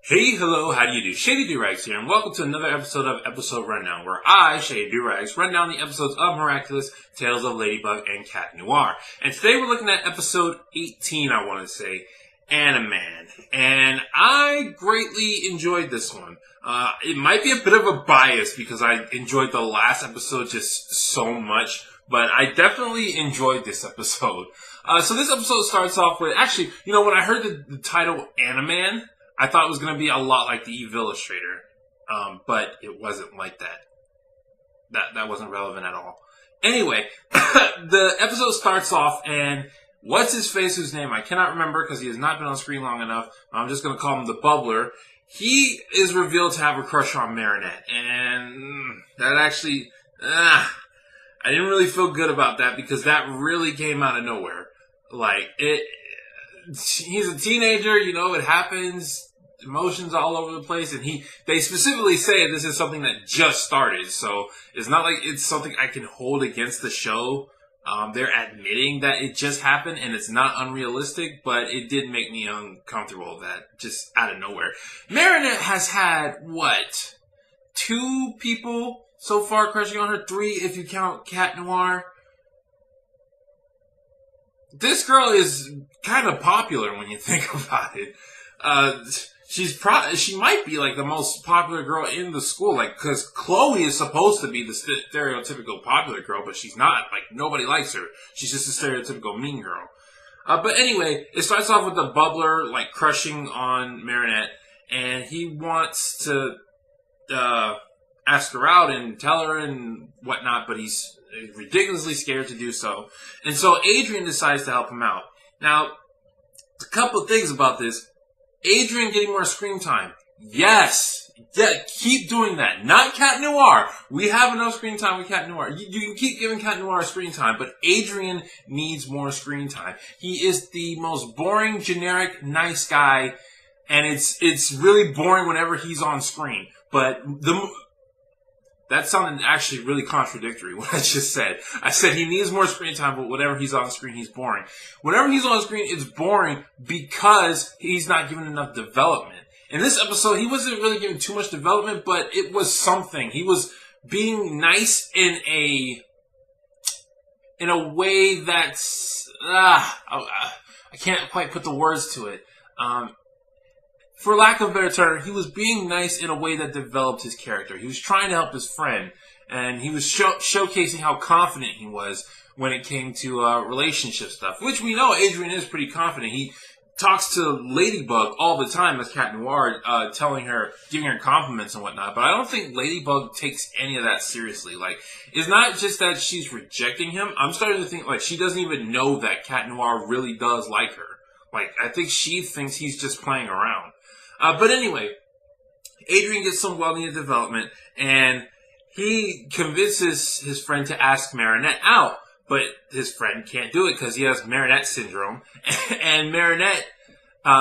Hey, hello, how do you do? Shady Doorags here, and welcome to another episode of Episode Rundown, where I, Shady Doorags, run down the episodes of Miraculous, Tales of Ladybug, and Cat Noir. And today we're looking at episode 18, I want to say, Animan. And I greatly enjoyed this one. It might be a bit of a bias because I enjoyed the last episode just so much, but I definitely enjoyed this episode. So this episode starts off with, actually, when I heard the title Animan, I thought it was going to be a lot like the Eve Illustrator, but it wasn't like that. That wasn't relevant at all. Anyway, the episode starts off, and what's his face, whose name I cannot remember because he has not been on screen long enough. I'm just going to call him the Bubbler. He is revealed to have a crush on Marinette, and that actually, I didn't really feel good about that because that really came out of nowhere. He's a teenager, it happens, emotions all over the place, and they specifically say this is something that just started, so it's not like it's something I can hold against the show. They're admitting that it just happened, and it's not unrealistic, but it did make me uncomfortable that just out of nowhere. Marinette has had, 2 people so far crushing on her? 3 if you count Cat Noir. This girl is kind of popular when you think about it. She might be like the most popular girl in the school, because Chloe is supposed to be the stereotypical popular girl, but she's not. Nobody likes her. She's just a stereotypical mean girl. But anyway, it starts off with the Bubbler crushing on Marinette, and he wants to ask her out and tell her and whatnot, but he's ridiculously scared to do so. And so Adrian decides to help him out. Now, a couple of things about this. Adrian getting more screen time. Yes. Yeah, keep doing that. Not Cat Noir. We have enough screen time with Cat Noir. You can keep giving Cat Noir screen time, but Adrian needs more screen time. He is the most boring, generic, nice guy, and it's really boring whenever he's on screen. But that sounded actually really contradictory, what I just said. I said he needs more screen time, but whenever he's on screen, he's boring. Whenever he's on screen, it's boring because he's not given enough development. In this episode, he wasn't really given too much development, but it was something. He was being nice in a way that's... I can't quite put the words to it. For lack of a better term, he was being nice in a way that developed his character. He was trying to help his friend, and he was showcasing how confident he was when it came to relationship stuff, which we know Adrian is pretty confident. He talks to Ladybug all the time as Cat Noir, telling her, giving her compliments and whatnot, but I don't think Ladybug takes any of that seriously. It's not just that she's rejecting him. I'm starting to think, she doesn't even know that Cat Noir really does like her. I think she thinks he's just playing around. But anyway, Adrian gets some well-needed development, and he convinces his friend to ask Marinette out, but his friend can't do it because he has Marinette syndrome, and Marinette,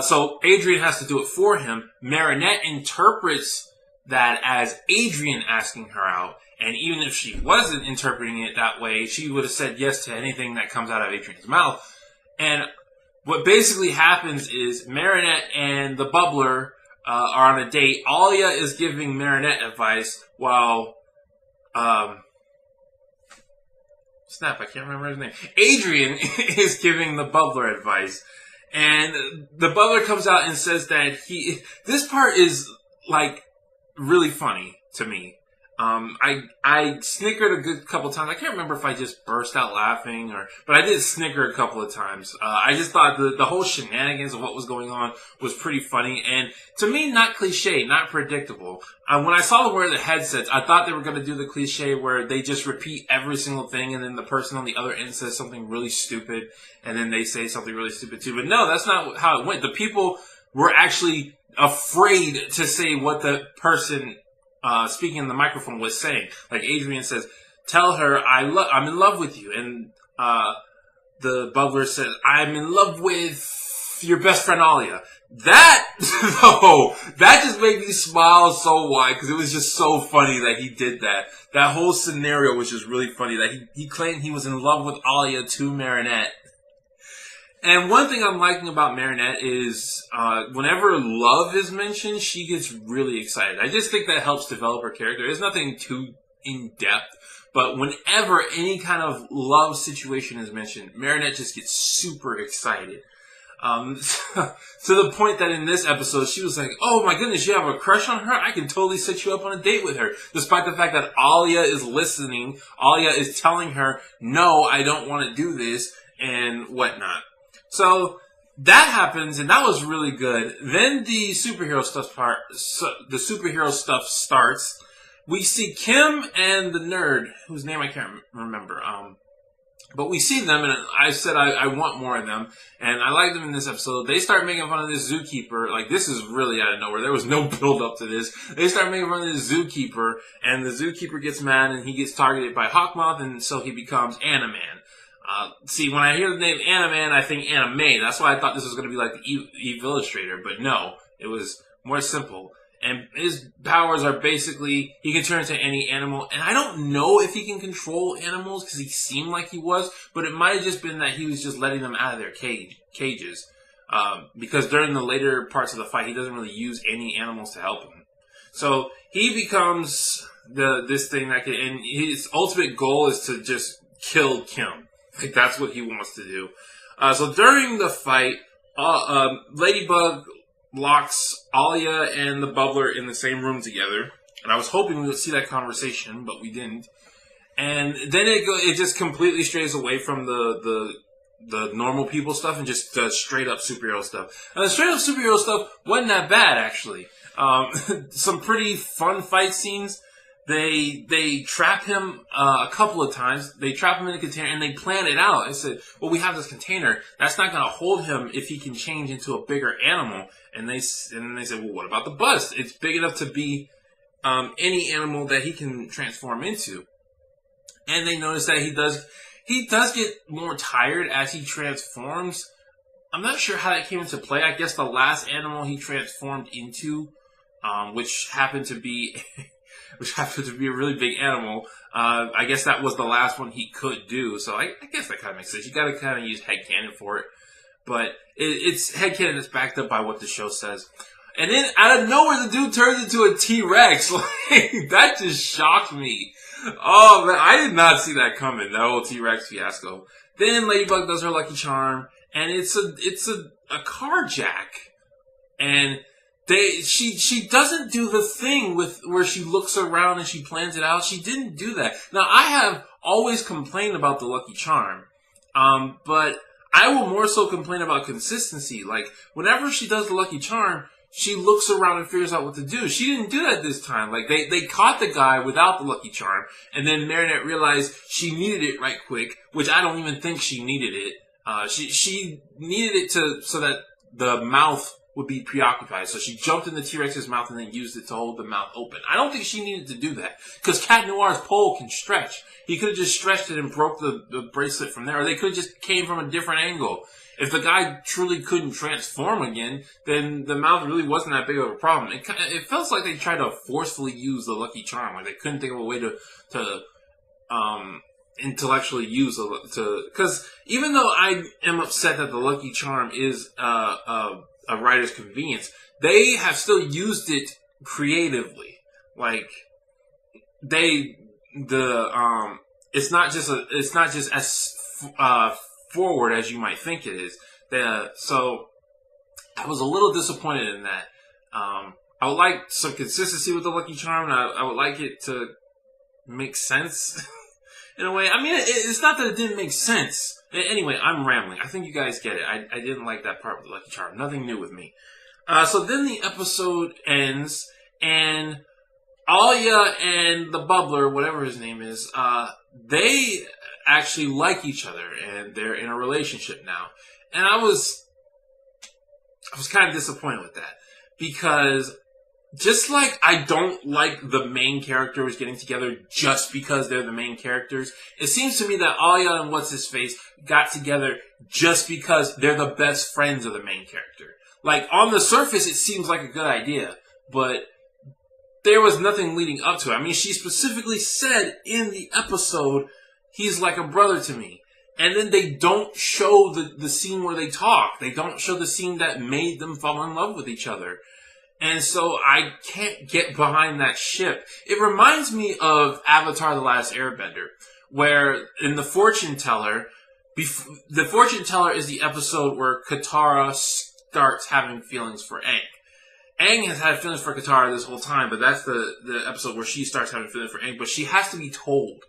so Adrian has to do it for him. Marinette interprets that as Adrian asking her out, and even if she wasn't interpreting it that way, she would have said yes to anything that comes out of Adrian's mouth. And what basically happens is Marinette and the Bubbler are on a date. Alia is giving Marinette advice while... Snap, I can't remember his name. Adrian is giving the Bubbler advice. And the Bubbler comes out and says that this part is, really funny to me. I snickered a good couple times. I can't remember if I just burst out laughing but I did snicker a couple of times. I just thought the whole shenanigans of what was going on was pretty funny, and to me, not cliche, not predictable. When I saw them wear the headsets, I thought they were going to do the cliche where they just repeat every single thing, and then the person on the other end says something really stupid, and then they say something really stupid too. But no, that's not how it went. The people were actually afraid to say what the person speaking in the microphone was saying. Adrian says, tell her I'm in love with you. And the Bubbler says, I'm in love with your best friend Alia. That, though, that just made me smile so wide because it was just so funny that he did that. That whole scenario was just really funny that he claimed he was in love with Alia to Marinette. And one thing I'm liking about Marinette is whenever love is mentioned, she gets really excited. I just think that helps develop her character. There's nothing too in-depth, but whenever any kind of love situation is mentioned, Marinette just gets super excited. To the point that in this episode, she was like, oh my goodness, you have a crush on her? I can totally set you up on a date with her. Despite the fact that Alia is listening, Alia is telling her, no, I don't want to do this, and whatnot. So that happens, and that was really good. Then the superhero stuff starts. We see Kim and the nerd, whose name I can't remember. But we see them, and I said I want more of them, and I like them in this episode. They start making fun of this zookeeper. Like, this is really out of nowhere. There was no build up to this. They start making fun of this zookeeper, and the zookeeper gets mad, and he gets targeted by Hawkmoth, and so he becomes Animan. See, when I hear the name Animan, I think anime. That's why I thought this was going to be like the Eve Illustrator, but no, it was more simple. And his powers are basically, he can turn into any animal. And I don't know if he can control animals, because he seemed like he was, but it might have just been that he was just letting them out of their cages. Because during the later parts of the fight, he doesn't really use any animals to help him. So he becomes this thing that can, and his ultimate goal is to just kill Kim. Like, that's what he wants to do. So during the fight, Ladybug locks Alia and the Bubbler in the same room together. And I was hoping we would see that conversation, but we didn't. And then it just completely strays away from the normal people stuff and just does straight up superhero stuff. And the straight up superhero stuff wasn't that bad, actually. Some pretty fun fight scenes. They trap him a couple of times. They trap him in a container, and they plan it out. I said, well, we have this container. That's not going to hold him if he can change into a bigger animal. And then they said, well, what about the bust? It's big enough to be any animal that he can transform into. And they notice that he does get more tired as he transforms. I'm not sure how that came into play. I guess the last animal he transformed into, which happened to be a really big animal. I guess that was the last one he could do. So I guess that kind of makes sense. You got to kind of use headcanon for it. But it's headcanon that's backed up by what the show says. And then out of nowhere, the dude turns into a T-Rex. Like, that just shocked me. Oh, man, I did not see that coming, that whole T-Rex fiasco. Then Ladybug does her Lucky Charm, and it's a car jack. And she doesn't do the thing where she looks around and she plans it out. She didn't do that. Now, I have always complained about the Lucky Charm, but I will more so complain about consistency. Like, whenever she does the Lucky Charm, she looks around and figures out what to do. She didn't do that this time. Like, they caught the guy without the Lucky Charm, and then Marinette realized she needed it right quick, which I don't even think she needed it. She needed it so that the mouth would be preoccupied. So she jumped in the T-Rex's mouth and then used it to hold the mouth open. I don't think she needed to do that, because Cat Noir's pole can stretch. He could have just stretched it and broke the bracelet from there, or they could have just came from a different angle. If the guy truly couldn't transform again, then the mouth really wasn't that big of a problem. It felt like they tried to forcefully use the Lucky Charm, like they couldn't think of a way to intellectually use because even though I am upset that the Lucky Charm is a writer's convenience, they have still used it creatively. Like, it's not just as forward as you might think it is. So I was a little disappointed in that. I would like some consistency with the Lucky Charm, and I would like it to make sense in a way. I mean, it's not that it didn't make sense. Anyway, I'm rambling. I think you guys get it. I didn't like that part with the Lucky Charm. Nothing new with me. So then the episode ends, and Alia and the Bubbler, whatever his name is, they actually like each other, and they're in a relationship now. And I was kind of disappointed with that, because just like I don't like the main characters getting together just because they're the main characters, it seems to me that Alia and What's-His-Face got together just because they're the best friends of the main character. Like, on the surface, it seems like a good idea, but there was nothing leading up to it. I mean, she specifically said in the episode, he's like a brother to me. And then they don't show the scene where they talk. They don't show the scene that made them fall in love with each other. And so I can't get behind that ship. It reminds me of Avatar: The Last Airbender, where in The Fortune Teller, The Fortune Teller is the episode where Katara starts having feelings for Aang. Aang has had feelings for Katara this whole time, but that's the episode where she starts having feelings for Aang, but she has to be told.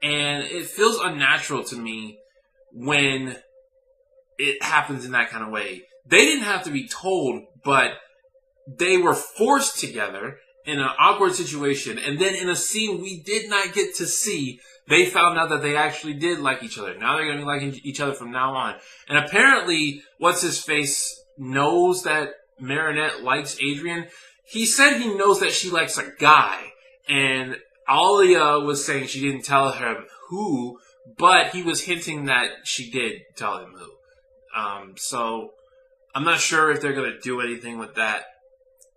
And it feels unnatural to me when it happens in that kind of way. They didn't have to be told, but they were forced together in an awkward situation, and then in a scene we did not get to see, they found out that they actually did like each other. Now they're going to be liking each other from now on. And apparently, What's-His-Face knows that Marinette likes Adrian. He said he knows that she likes a guy, and Alia was saying she didn't tell him who, but he was hinting that she did tell him who. So I'm not sure if they're going to do anything with that.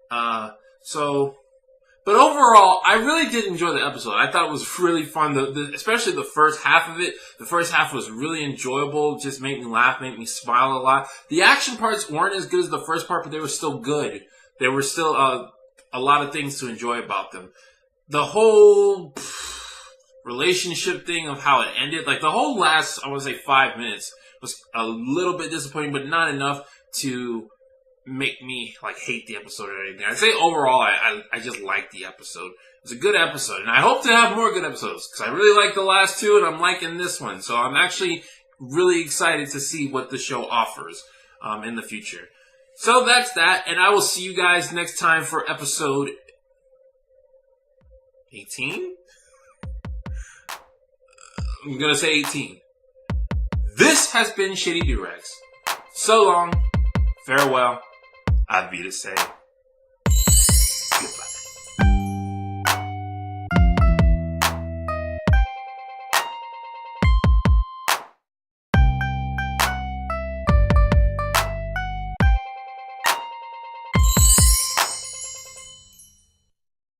But overall, I really did enjoy the episode. I thought it was really fun, especially the first half of it. The first half was really enjoyable, just made me laugh, made me smile a lot. The action parts weren't as good as the first part, but they were still good. There were still a lot of things to enjoy about them. The whole relationship thing of how it ended, like the whole last, I want to say 5 minutes, was a little bit disappointing, but not enough to make me like hate the episode or anything. I'd say overall, I just liked the episode. It was a good episode, and I hope to have more good episodes because I really like the last two, and I'm liking this one. So I'm actually really excited to see what the show offers in the future. So that's that, and I will see you guys next time for episode 18? I'm gonna say 18. This has been Shady Doorags. So long, farewell, I'd be to say.